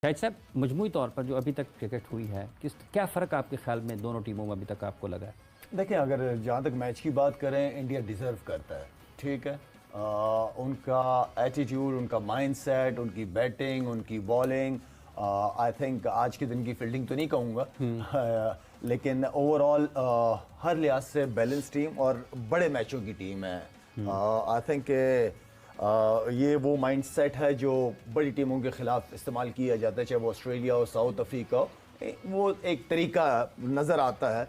शाहिद साहब, मजमूई तौर पर जो अभी तक क्रिकेट हुई है, क्या फ़र्क आपके ख्याल में दोनों टीमों में अभी तक आपको लगा है? देखिए, अगर जहाँ तक मैच की बात करें, इंडिया डिज़र्व करता है, ठीक है। उनका एटीट्यूड, उनका माइंडसेट, उनकी बैटिंग, उनकी बॉलिंग, आई थिंक आज के दिन की फील्डिंग तो नहीं कहूँगा लेकिन ओवरऑल हर लिहाज से बैलेंस टीम और बड़े मैचों की टीम है। आई थिंक ये वो माइंडसेट है जो बड़ी टीमों के खिलाफ इस्तेमाल किया जाता है, चाहे वो ऑस्ट्रेलिया हो, साउथ अफ्रीका हो। वो एक तरीका नज़र आता है।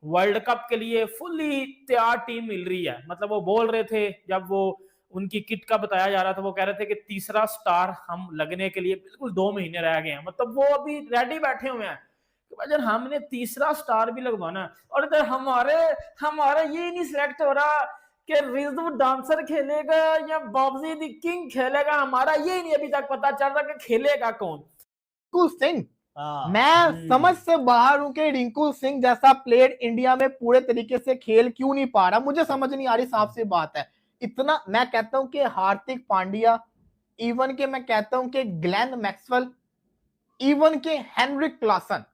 वर्ल्ड कप के लिए फुल्ली तैयार टीम मिल रही है। मतलब वो बोल रहे थे, जब वो उनकी किट का बताया जा रहा था, वो कह रहे थे कि तीसरा स्टार हम लगने के लिए बिल्कुल 2 महीने रह गए हैं। मतलब वो अभी रेडी बैठे हुए हैं कि भाई हमने तीसरा स्टार भी लगवाना है। और इधर हमारे हमारा ये नहीं सिलेक्ट हो रहा कि रिजर्व डांसर खेलेगा या बाबजी द किंग खेलेगा। हमारा ये नहीं अभी तक पता चल रहा कि खेलेगा कौन। रिंकू सिंह, मैं समझ से बाहर हूं कि रिंकू सिंह जैसा प्लेयर इंडिया में पूरे तरीके से खेल क्यों नहीं पा रहा। मुझे समझ नहीं आ रही, साफ सी बात है। इतना मैं कहता हूं कि हार्दिक पांड्या, इवन के मैं कहता हूं कि ग्लेन मैक्सवेल, इवन के हेनरिक क्लासन,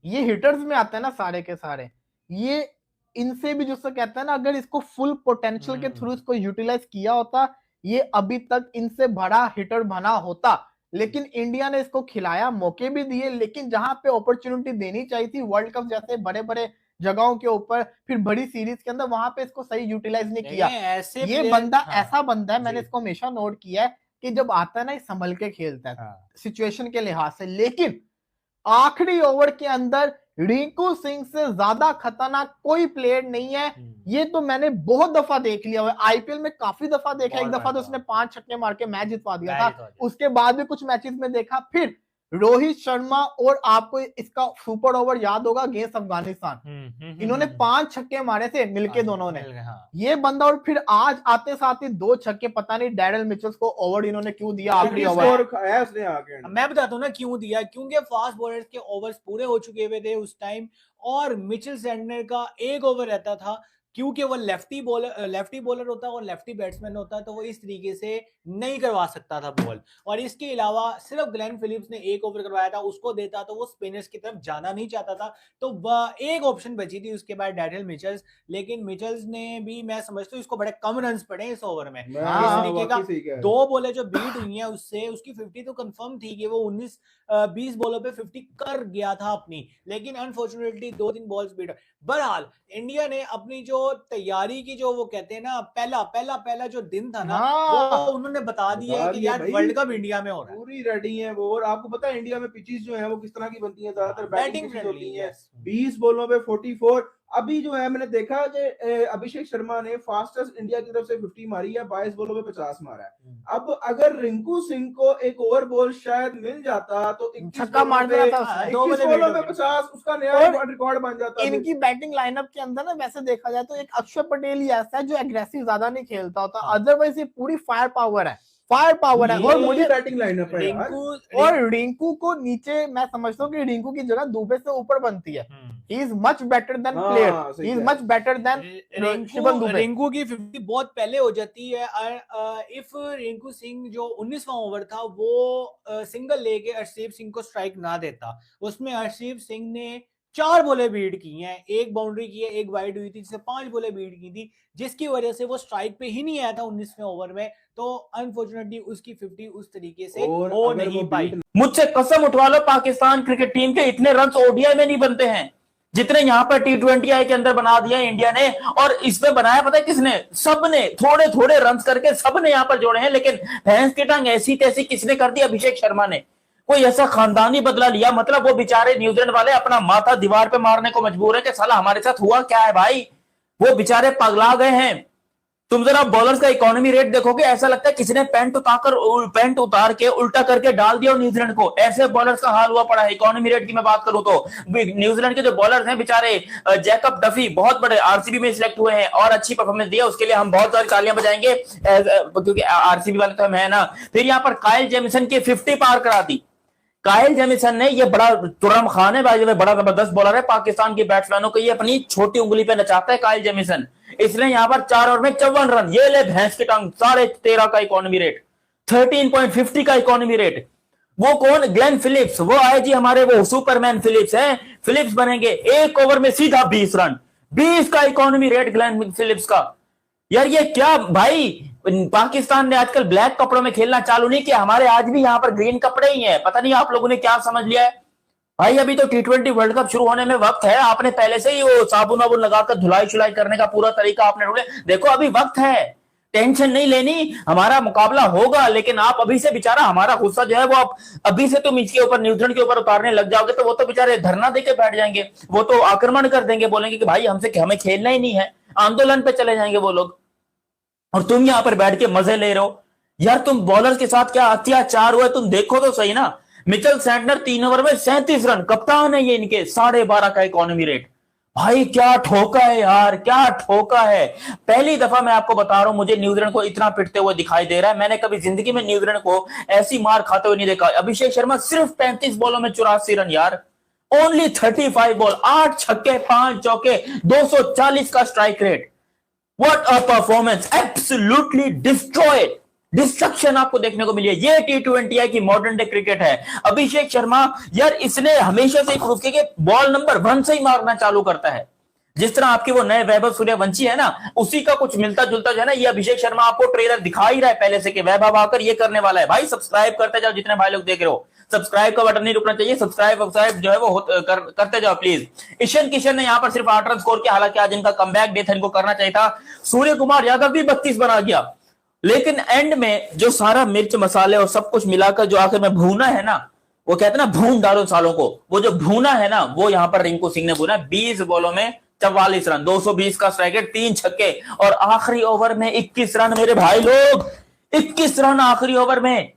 ये हिटर्स में आते हैं ना सारे के सारे। ये इनसे भी जिसको कहते हैं ना, अगर इसको फुल पोटेंशियल के थ्रू इसको यूटिलाइज किया होता, ये अभी तक इनसे बड़ा हिटर बना होता। लेकिन इंडिया ने इसको खिलाया, मौके भी दिए, लेकिन जहां पे अपॉर्चुनिटी देनी चाहिए थी वर्ल्ड कप जैसे बड़े बड़े जगहों के ऊपर, फिर बड़ी सीरीज के अंदर, वहां पे इसको सही यूटिलाइज नहीं किया। ये बंदा ऐसा बंदा है, मैंने इसको हमेशा नोट किया है कि जब आता है ना, संभल के खेलता है सिचुएशन के लिहाज से। लेकिन आखिरी ओवर के अंदर रिंकू सिंह से ज्यादा खतरनाक कोई प्लेयर नहीं है। ये तो मैंने बहुत दफा देख लिया है, आईपीएल में काफी दफा देखा। एक दफा तो उसने 5 छक्के मार के मैच जितवा दिया था। उसके बाद भी कुछ मैचेस में देखा। फिर रोहित शर्मा, और आपको इसका सुपर ओवर याद होगा अगेंस्ट अफगानिस्तान, इन्होंने 5 छक्के मारे थे मिलके दोनों ने। ये बंदा, और फिर आज आते साथ ही 2 छक्के। पता नहीं डैरेल मिचेल्स को ओवर इन्होंने क्यों दिया आखिरी ओवर। मैं बताता हूँ ना क्यों दिया, क्योंकि फास्ट बॉलर्स के ओवर्स पूरे हो चुके हुए थे उस टाइम, और मिचेल सैंटनर का एक ओवर रहता था। क्योंकि वो लेफ्टी बॉलर होता है और लेफ्टी बैट्समैन होता है, तो वो इस तरीके से नहीं करवा सकता था बॉल। और इसके अलावा सिर्फ ग्लेन फिलिप्स ने एक ओवर करवाया था, उसको देता तो वो स्पिनर्स की तरफ जाना नहीं चाहता था। तो एक ऑप्शन बची थी उसके बाद डैरियल मिचेल्स, लेकिन मिचेल्स ने भी, मैं समझता हूँ, इसको बड़े कम रन पड़े इस ओवर में। इस तरीके का 2 बॉलें जो बीट हुई है उससे उसकी 50 तो कंफर्म थी कि वो 19-20 बॉलों पे 50 कर गया था अपनी, लेकिन अनफॉर्चुनेटली 2-3 बॉल्स बीट। बहरहाल इंडिया ने अपनी जो तैयारी की, जो वो कहते हैं ना, पहला जो दिन था ना, वो उन्होंने बता दिया कि यार वर्ल्ड कप इंडिया में हो रहा है, पूरी रेडी है वो। और आपको पता है इंडिया में पिचेस जो है वो किस तरह की बनती हैं, ज्यादातर बैटिंग पिचेस होती हैं। 20 बॉलों पे 44। अभी जो है मैंने देखा कि अभिषेक शर्मा ने फास्टेस्ट इंडिया की तरफ से 50 मारी है, 22 बॉलों पे 50 मारा है। अब अगर रिंकू सिंह को एक ओवर बॉल शायद मिल जाता तो छक्का मार देता था, 21 बॉलों में 50, उसका नया रिकॉर्ड बन जाता। इनकी बैटिंग लाइनअप के अंदर ना, वैसे देखा जाए तो एक अक्षर पटेल ही ऐसा है जो एग्रेसिव ज्यादा नहीं खेलता होता, अदरवाइज ये पूरी फायर पावर है। और मुझे बैटिंग लाइनअप है और रिंकू को नीचे, मैं समझता हूँ कि रिंकू की जगह दुबे से ऊपर बनती है। He is much better than player, he is much better than Shivam Dubey. Rinku की 50 बहुत पहले हो जाती है। इफ रिंकू सिंह जो 19वां ओवर था वो सिंगल लेके अर्शदीप सिंह को स्ट्राइक ना देता, उसमें अर्शदीप सिंह ने 4 बॉलें बीट की हैं, 1 बाउंड्री की है, 1 वाइड हुई थी, जिससे 5 बॉलें बीट की थी, जिसकी वजह से वो स्ट्राइक पे ही नहीं आया था 19वें ओवर में। तो अनफॉर्चुनेटली उसकी 50 उस तरीके से हो नहीं पाई। मुझसे कसम उठवा लो, पाकिस्तान क्रिकेट टीम के इतने रन ओडीआई में नहीं बनते हैं जितने यहाँ पर T20I के अंदर बना दिया इंडिया ने। और इसमें बनाया पता है किसने? सबने थोड़े थोड़े रन करके सबने यहाँ पर जोड़े हैं, लेकिन भैंस की टांग ऐसी तैसी किसने कर दी? अभिषेक शर्मा ने। कोई ऐसा खानदानी बदला लिया? मतलब वो बेचारे न्यूजीलैंड वाले अपना माथा दीवार पे मारने को मजबूर है कि साला हमारे साथ हुआ क्या है भाई। वो बेचारे पगला गए हैं। तुम जरा बॉलर्स का इकोनॉमी रेट देखोगे, ऐसा लगता है किसी ने पैंट उतार के उल्टा करके डाल दिया न्यूजीलैंड को। ऐसे बॉलर्स का हाल हुआ पड़ा है। इकोनॉमी रेट की मैं बात करूं तो न्यूजीलैंड के जो बॉलर्स हैं बेचारे, जैकब डफी बहुत बड़े आरसीबी में सिलेक्ट हुए हैं और अच्छी परफॉर्मेंस दी है, उसके लिए हम बहुत सारी तालियां बजाएंगे क्योंकि आरसीबी वाले तो हम है ना। फिर यहाँ पर काइल जेमिसन की 50 पार करा दी। काइल जेमिसन ने, ये बड़ा तुरम खान है भाई, बड़ा जबरदस्त बॉलर है, पाकिस्तान के बैट्समैनों को ये अपनी छोटी उंगली पे नचाता है काइल जेमिसन। इसने यहां पर 4 ओवर में 54 रन, ये ले भैंस की टांग, 13.5 का इकोनॉमी रेट, 13.50 का इकोनॉमी रेट। वो कौन? Glenn Phillips. वो आए जी हमारे, वो सुपरमैन फिलिप्स हैं। फिलिप्स बनेंगे, 1 ओवर में सीधा 20 रन, 20 का इकोनॉमी रेट ग्लेन फिलिप्स का। यार ये क्या भाई, पाकिस्तान ने आजकल ब्लैक कपड़ों में खेलना चालू नहीं किया, हमारे आज भी यहां पर ग्रीन कपड़े ही हैं। पता नहीं आप लोगों ने क्या समझ लिया है भाई। अभी तो T20 वर्ल्ड कप शुरू होने में वक्त है, आपने पहले से ही वो साबुन वाबुन लगाकर धुलाई शुलाई करने का पूरा तरीका आपने ढूंढे। देखो अभी वक्त है, टेंशन नहीं लेनी, हमारा मुकाबला होगा। लेकिन आप अभी से बेचारा, हमारा गुस्सा जो है वो आप अभी से तुम इसके ऊपर, न्यूजीलैंड के ऊपर उतारने लग जाओगे तो वो तो बेचारे धरना देके बैठ जाएंगे, वो तो आक्रमण कर देंगे, बोलेंगे कि भाई हमें खेलना ही नहीं है, आंदोलन पे चले जाएंगे वो लोग। और तुम यहां पर बैठ के मजे ले रहे हो। यार तुम बॉलर के साथ क्या अत्याचार हुआ है तुम देखो तो सही ना। मिचेल सैंटनर 3 ओवर में 37 रन, कप्तान है ये इनके, 12.5 का इकोनॉमी रेट। भाई क्या ठोका है यार, क्या ठोका है। पहली दफा मैं आपको बता रहा हूं, मुझे न्यूजीलैंड को इतना पिटते हुए दिखाई दे रहा है। मैंने कभी जिंदगी में न्यूजीलैंड को ऐसी मार खाते हुए नहीं देखा। अभिषेक शर्मा सिर्फ 35 बॉलों में 84 रन यार, ओनली 35 बॉल, 8 छक्के 5 चौके, 240 का strike rate. What a performance, absolutely destroyed, destruction आपको देखने को मिली है। ये T20 है कि मॉडर्न डे क्रिकेट है। अभिषेक शर्मा यार इसने हमेशा से प्रूव किया कि बॉल नंबर 1 से ही मारना चालू करता है। जिस तरह आपके वो नए वैभव सूर्यवंशी है ना, उसी का कुछ मिलता जुलता जो है ना, ये अभिषेक शर्मा आपको ट्रेलर दिखा ही रहा है पहले से कि वैभव आकर ये करने वाला है। भाई सब्सक्राइब करते जाओ, जितने भाई लोग देख रहे हो, सब्सक्राइब का बटन नहीं रुकना चाहिए, सब्सक्राइब जो है वो करते जाओ प्लीज। ईशान किशन ने यहाँ पर सिर्फ 8 रन स्कोर किया, हालांकि आज इनका कमबैक डे था, इनको करना चाहिए था। सूर्य कुमार यादव भी 32 बना गया, लेकिन एंड में जो सारा मिर्च मसाले और सब कुछ मिलाकर जो आखिर में भूना है ना, वो कहते हैं ना भून डालो सालों को, वो जो भूना है ना वो यहां पर रिंकू सिंह ने भूना। 20 बॉलों में 44 रन, 220 का स्ट्राइक रेट, 3 छक्के और आखिरी ओवर में 21 रन। मेरे भाई लोग 21 रन आखिरी ओवर में,